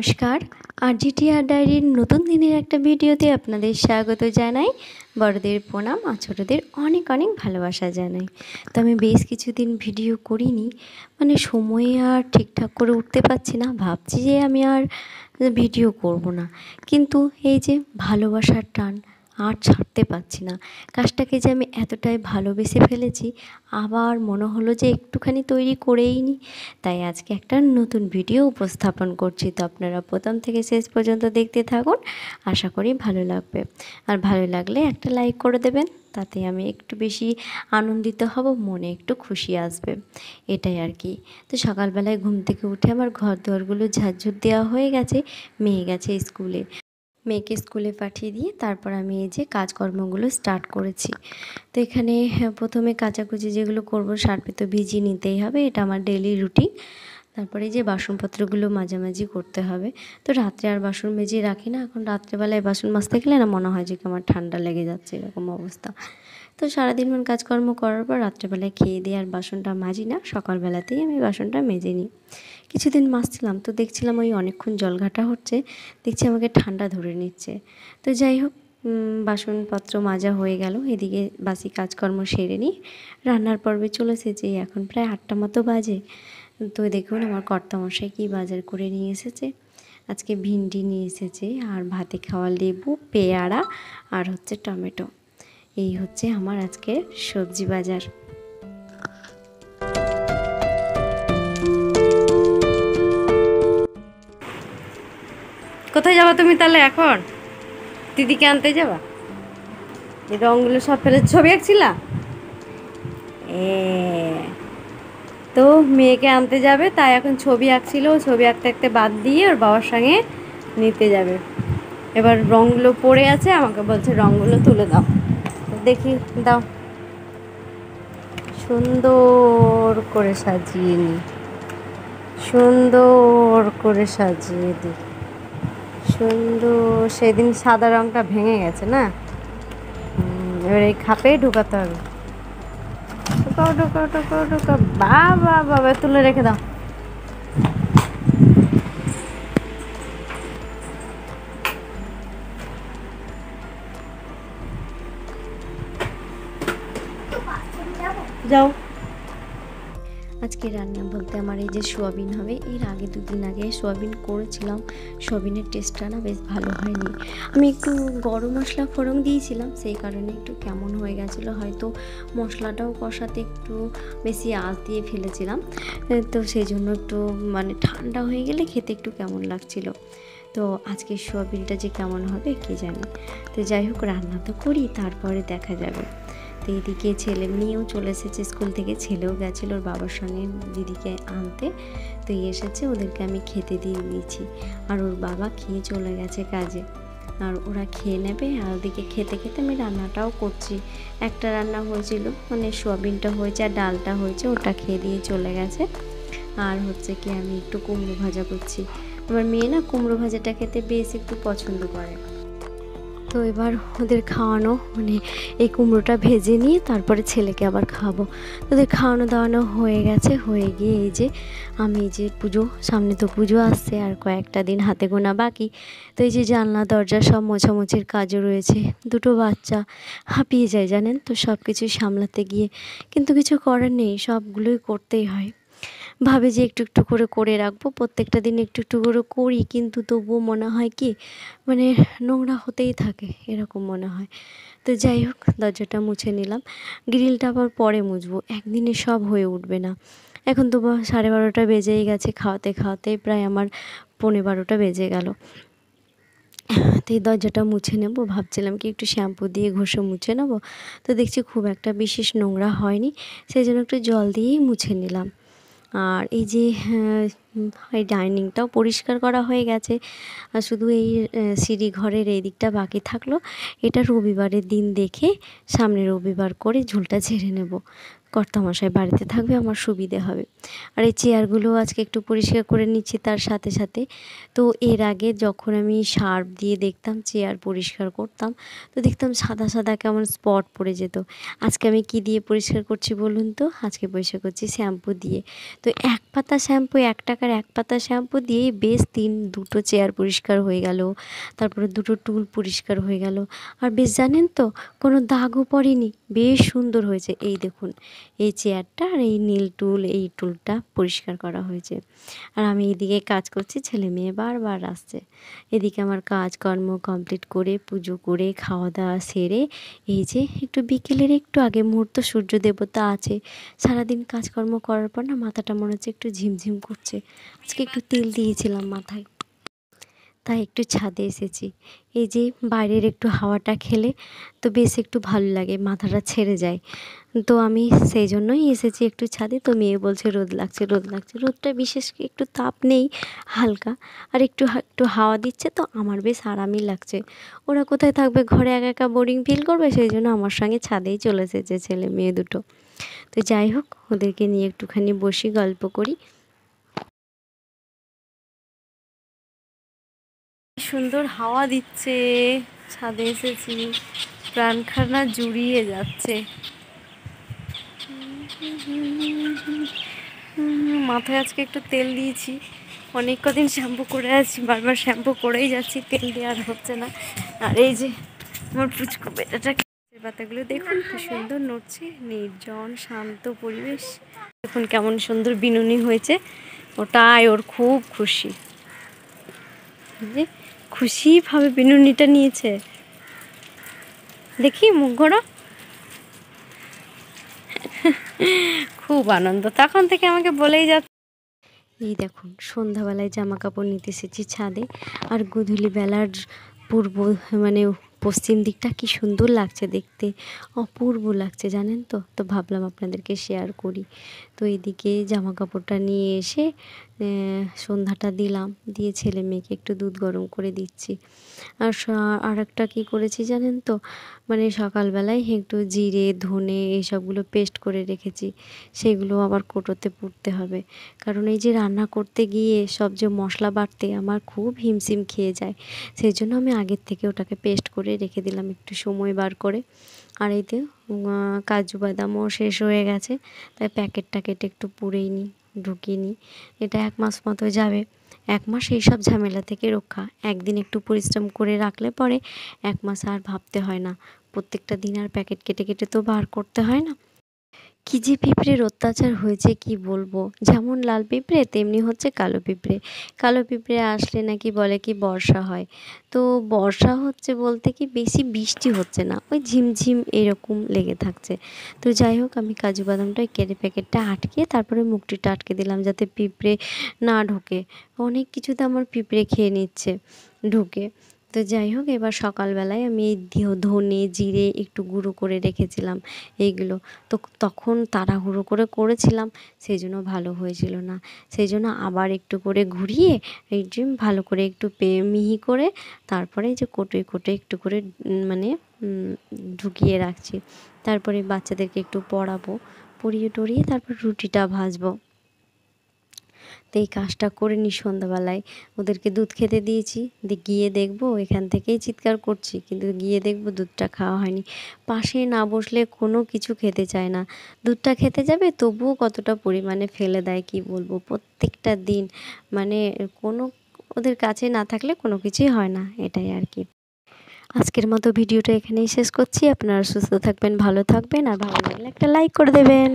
নমস্কার। আরজিটিআর ডায়েরির নতুন দিনের একটা ভিডিওতে আপনাদের স্বাগত জানাই। বড়দের প্রণাম আর ছোটদের অনেক অনেক ভালোবাসা জানাই। তো আমি বেশ কিছুদিন ভিডিও করিনি, সময়ে আর ঠিকঠাক করে উঠতে পারছি না। ভাবছি যে আমি আর ভিডিও করব না, কিন্তু এই যে ভালোবাসার টান আর ছাড়তে পারছি না। কাজটাকে যে আমি এতটাই ভালোবেসে ফেলেছি, আবার মনে হলো যে একটুখানি তৈরি করেই নিই। তাই আজকে একটা নতুন ভিডিও উপস্থাপন করছি। তো আপনারা প্রথম থেকে শেষ পর্যন্ত দেখতে থাকুন, আশা করি ভালো লাগবে। আর ভালো লাগলে একটা লাইক করে দেবেন, তাতে আমি একটু বেশি আনন্দিত হব, মনে একটু খুশি আসবে, এটাই আর কি। তো সকালবেলায় ঘুম থেকে উঠে আমার ঘর দুয়ারগুলো ঝাড়ঝুড় দেওয়া হয়ে গেছে। মেয়ে গেছে স্কুলে, মেয়েকে স্কুলে পাঠিয়ে দিয়ে তারপর আমি এই যে কাজকর্মগুলো স্টার্ট করেছি। তো এখানে প্রথমে কাচাকুচি যেগুলো করব, সার্ফে তো ভিজিয়ে নিতেই হবে, এটা আমার ডেইলি রুটিন। তারপরে যে বাসনপত্রগুলো মাঝামাঝি করতে হবে। তো রাত্রে আর বাসন মেজে রাখি না, এখন রাত্রেবেলায় বাসন মাজতে গেলে না মনে হয় যে আমার ঠান্ডা লেগে যাচ্ছে, এরকম অবস্থা। তো সারাদিন কাজকর্ম করার পর রাত্রেবেলায় খেয়ে দিয়ে আর বাসনটা মাজি না, সকালবেলাতেই আমি বাসনটা মেজে নিই। কিছুদিন মাজছিলাম, তো দেখছিলাম ওই অনেকক্ষণ জল ঘাটা হচ্ছে, দেখছি আমাকে ঠান্ডা ধরে নিচ্ছে। তো যাই হোক, বাসনপত্র মাজা হয়ে গেল, এদিকে বাসি কাজকর্ম সেরে নিই। রান্নার পর্বে চলে এসেছি, এখন প্রায় 8টা মতো বাজে। তো দেখুন আমার কর্তামশাই কী বাজার করে নিয়ে এসেছে। আজকে ভিন্ডি নিয়ে এসেছে, আর ভাতে খাওয়া লেবু, পেয়ারা আর হচ্ছে টমেটো। এই হচ্ছে আমার আজকের সবজি বাজার। কোথায় যাবা তুমি তাহলে এখন? দিদিকে আনতে যাবা? এই রঙগুলো সব ফেলে ছবি আঁকছিলা? তো মেয়েকে আনতে যাবে, তাই এখন ছবি আঁকছিল। ছবি আঁকতে আঁকতে বাদ দিয়ে ওর বাবার সঙ্গে নিতে যাবে। এবার রঙগুলো পড়ে আছে, আমাকে বলছে রঙগুলো তুলে দাও। দেখি, দাও। সুন্দর করে সাজিয়ে নিই, সুন্দর করে সাজিয়ে দিই। সুন্দর, সেদিন সাদা রঙটা ভেঙে গেছে না, এবার এই খাপেই ঢুকাতে হবে। ঢুকাও ঢুকাও ঢুকাও ঢুকাও, বাবা বাবা, তুলে রেখে দাও। যাও। আজকে রান্না বলতে আমার এই যে সোয়াবিন হবে। এর আগে 2 দিন আগে সোয়াবিন করেছিলাম, সোয়াবিনের টেস্টটা না বেশ ভালো হয়নি। আমি একটু গরম মশলা ফোড়ন দিয়েছিলাম, সেই কারণে একটু কেমন হয়ে গেছিলো, হয়তো মশলাটাও কষাতে একটু বেশি আঁচ দিয়ে ফেলেছিলাম। তো সেই জন্য একটু ঠান্ডা হয়ে গেলে খেতে একটু কেমন লাগছিল। তো আজকে সোয়াবিনটা যে কেমন হবে কে জানে। তো যাই হোক, রান্না তো করি, তারপরে দেখা যাবে। তো এদিকে ছেলে মেয়েও চলে এসেছে স্কুল থেকে, ছেলেও গেছিলো ওর বাবার সঙ্গে দিদিকে আনতে। তো এসেছে, ওদেরকে আমি খেতে দিয়ে দিয়েছি, আর ওর বাবা খেয়ে চলে গেছে কাজে। আর ওরা খেয়ে নেবে, আর ওদিকে খেতে খেতে আমি রান্নাটাও করছি। একটা রান্না হয়েছিল, সোয়াবিনটা হয়েছে আর ডালটা হয়েছে, ওটা খেয়ে দিয়ে চলে গেছে। আর হচ্ছে কি, আমি একটু কুমড়ো ভাজা করছি। আমার মেয়ে না কুমড়ো ভাজাটা খেতে বেশ একটু পছন্দ করে। তো এবার ওদের খাওয়ানো, এই কুমড়োটা ভেজে নিয়ে তারপরে ছেলেকে আবার খাওয়াবো। ওদের খাওয়ানো দাওয়ানো হয়ে গেছে, হয়ে গিয়ে এই যে আমি যে পুজো, সামনে তো পুজো আসছে, আর কয়েকটা দিন হাতে গোনা বাকি। তো এই যে জানলা দরজা সব মোছামুছির কাজও রয়েছে। 2টো বাচ্চা, হাঁপিয়ে যায় জানেন তো সব কিছু সামলাতে গিয়ে, কিন্তু কিছু করার নেই, সবগুলোই করতেই হয়। ভাবে যে একটু একটু করে করে রাখবো, প্রত্যেকটা দিন একটু একটু করে করি, কিন্তু তবুও মনে হয় কি নোংরা হতেই থাকে, এরকম মনে হয়। তো যাই হোক, দরজাটা মুছে নিলাম। গ্রিলটা আবার পরে মুছবো, একদিনে সব হয়ে উঠবে না। এখন তো 12:30 বেজেই গেছে, খাওয়াতে খাওয়াতেই প্রায় আমার 12:15 বেজে গেল। তো এই দরজাটা মুছে নেব, ভাবছিলাম কি একটু শ্যাম্পু দিয়ে ঘষে মুছে নেব। তো দেখছি খুব একটা বিশেষ নোংরা হয়নি, সেই জন্য একটু জল দিয়েই মুছে নিলাম। আর এই যে এই ডাইনিংটাও পরিষ্কার করা হয়ে গেছে, আর শুধু এই সিঁড়ি ঘরের এই দিকটা বাকি থাকলো। এটা রবিবারের দিন দেখে সামনে রবিবার করে ঝুলটা ঝেড়ে নেব, কর্তামশাই বাড়িতে থাকবে, আমার সুবিধে হবে। আর এই চেয়ারগুলো আজকে একটু পরিষ্কার করে নিচ্ছি তার সাথে সাথে। তো এর আগে যখন আমি সার্ফ দিয়ে দেখতাম চেয়ার পরিষ্কার করতাম, তো দেখতাম সাদা সাদা কেমন স্পট পড়ে যেত। আজকে আমি কি দিয়ে পরিষ্কার করছি বলুন তো? আজকে পরিষ্কার করছি শ্যাম্পু দিয়ে। তো 1 পাতা শ্যাম্পু, 1 টাকার 1 পাতা শ্যাম্পু দিয়েই বেশ দুটো চেয়ার পরিষ্কার হয়ে গেল। তারপরে দুটো টুল পরিষ্কার হয়ে গেল। আর বেশ জানেন তো, কোনো দাগও পড়েনি, বেশ সুন্দর হয়েছে। এই দেখুন, এই চেয়ারটা আর এই নীল টুল, এই টুলটা পরিষ্কার করা হয়েছে। আর আমি এদিকে কাজ করছি, ছেলে মেয়ে বারবার আসছে। এদিকে আমার কাজকর্ম কমপ্লিট করে, পুজো করে, খাওয়া দাওয়া সেরে, এই যে একটু বিকেলের একটু আগে মুহূর্ত সূর্য দেবতা আছে। সারাদিন কাজকর্ম করার পর না মাথাটা মনে হচ্ছে একটু ঝিমঝিম করছে। আজকে একটু তেল দিয়েছিলাম মাথায়, তাই একটু ছাদে এসেছি। এই যে বাইরের একটু হাওয়াটা খেলে তো বেশ একটু ভালো লাগে, মাথাটা ছেড়ে যায়। তো আমি সেই জন্যই এসেছি একটু ছাদে। তো মেয়ে বলছে রোদ লাগছে, রোদ লাগছে। রোদটা বিশেষ একটু তাপ নেই, হালকা, আর একটু একটু হাওয়া দিচ্ছে, তো আমার বেশ আরামই লাগছে। ওরা কোথায় থাকবে, ঘরে একা একা বোরিং ফিল করবে, সেই জন্য আমার সঙ্গে ছাদেই চলে এসেছে ছেলে মেয়ে দুটো। তো যাই হোক, ওদেরকে নিয়ে একটুখানি বসি, গল্প করি। সুন্দর হাওয়া দিচ্ছে, ছাদে এসেছি, প্রাণখানা জুড়িয়ে যাচ্ছে। মাথায় আজকে একটু তেল দিয়েছি, অনেক কদিন শ্যাম্পু করে আছি, বারবার শ্যাম্পু করেই যাচ্ছি, তেল দেওয়ার হচ্ছে না। আর এই যে আমার পুচকু বেটাটা, পাতাগুলো দেখুন কি সুন্দর নড়ছে, নির্জন শান্ত পরিবেশ। দেখুন কেমন সুন্দর বিনুনি হয়েছে, ওটাই ওর খুব খুশি, যে খুশিভাবে বিনুনিটা নিয়েছে। দেখি মুখ ঘোরা, খুব আনন্দ, তখন থেকে আমাকে বলেই যাচ্ছে। এই দেখুন, সন্ধ্যাবেলায় জামা কাপড় নিতে এসেছি ছাদে, আর গোধূলি বেলার পূর্ব মানে পশ্চিম দিকটা কি সুন্দর লাগছে দেখতে, অপূর্ব লাগছে জানেন তো। তো ভাবলাম আপনাদেরকে শেয়ার করি। তো এইদিকে জামা কাপড়টা নিয়ে এসে সন্ধ্যাটা দিলাম, দিয়ে ছেলে মেয়েকে একটু দুধ গরম করে দিচ্ছি। আর একটা কী করেছি জানেন তো, মানে সকালবেলায় একটু জিরে ধনে এইসবগুলো পেস্ট করে রেখেছি, সেগুলো আবার কোটোতে পুড়তে হবে। কারণ এই যে রান্না করতে গিয়ে সব যে মশলা বাটতে আমার খুব হিমশিম খেয়ে যায়, সেই জন্য আমি আগের থেকে ওটাকে পেস্ট করে রেখে দিলাম একটু সময় বার করে। আর এই যে কাজু বাদামও শেষ হয়ে গেছে, তাই প্যাকেটটা কেটে একটু পুড়েই নিই, ঢুকিয়ে নিই। এটা 1 মাস মতো যাবে। 1 মাস এইসব ঝামেলা থেকে রক্ষা। একদিন একটু পরিশ্রম করে রাখলে পরে 1 মাস আর ভাবতে হয় না। প্রত্যেকটা দিন আর প্যাকেট কেটে কেটে তো বার করতে হয় না। কী যে পিঁপড়ের অত্যাচার হয়েছে কি বলবো। যেমন লাল পিঁপড়ে তেমনি হচ্ছে কালো পিঁপড়ে। কালো পিঁপড়ে আসলে নাকি বলে কি বর্ষা হয়। তো বর্ষা হচ্ছে বলতে কি বেশি বৃষ্টি হচ্ছে না, ওই ঝিমঝিম এরকম লেগে থাকছে। তো যাই হোক, আমি কাজু বাদামটা কেটে প্যাকেটটা আটকে তারপরে মুখটিটা আটকে দিলাম যাতে পিঁপড়ে না ঢোকে। অনেক কিছুতে আমার পিঁপড়ে খেয়ে নিচ্ছে ঢুকে। তো যাই হোক, এবার সকালবেলায় আমি এই ধনে জিরে একটু গুঁড়ো করে রেখেছিলাম এইগুলো। তো তখন তাড়াহুড়ো করে করেছিলাম, সেই জন্য ভালো হয়েছিল না। সেই জন্য আবার একটু করে ঘুরিয়ে এই যে ভালো করে একটু মিহি করে তারপরে যে কোটোয় কোটোয় একটু করে মানে ঢুকিয়ে রাখছি। তারপরে বাচ্চাদেরকে একটু পড়াবো, পড়িয়ে টড়িয়ে তারপর রুটিটা ভাজবো। তো এই কাজটা করে নিই সন্ধ্যাবেলায়। ওদেরকে দুধ খেতে দিয়েছি, গিয়ে দেখবো এখান থেকেই চিৎকার করছি, কিন্তু গিয়ে দেখবো দুধটা খাওয়া হয়নি। পাশে না বসলে কোনো কিছু খেতে চায় না। দুধটা খেতে যাবে তবুও কতটা পরিমাণে ফেলে দেয় কি বলবো। প্রত্যেকটা দিন মানে কোনো ওদের কাছে না থাকলে কোনো কিছুই হয় না, এটাই আর কি। আজকের মতো ভিডিওটা এখানেই শেষ করছি। আপনারা সুস্থ থাকবেন, ভালো থাকবেন, আর ভালো লাগলে একটা লাইক করে দেবেন।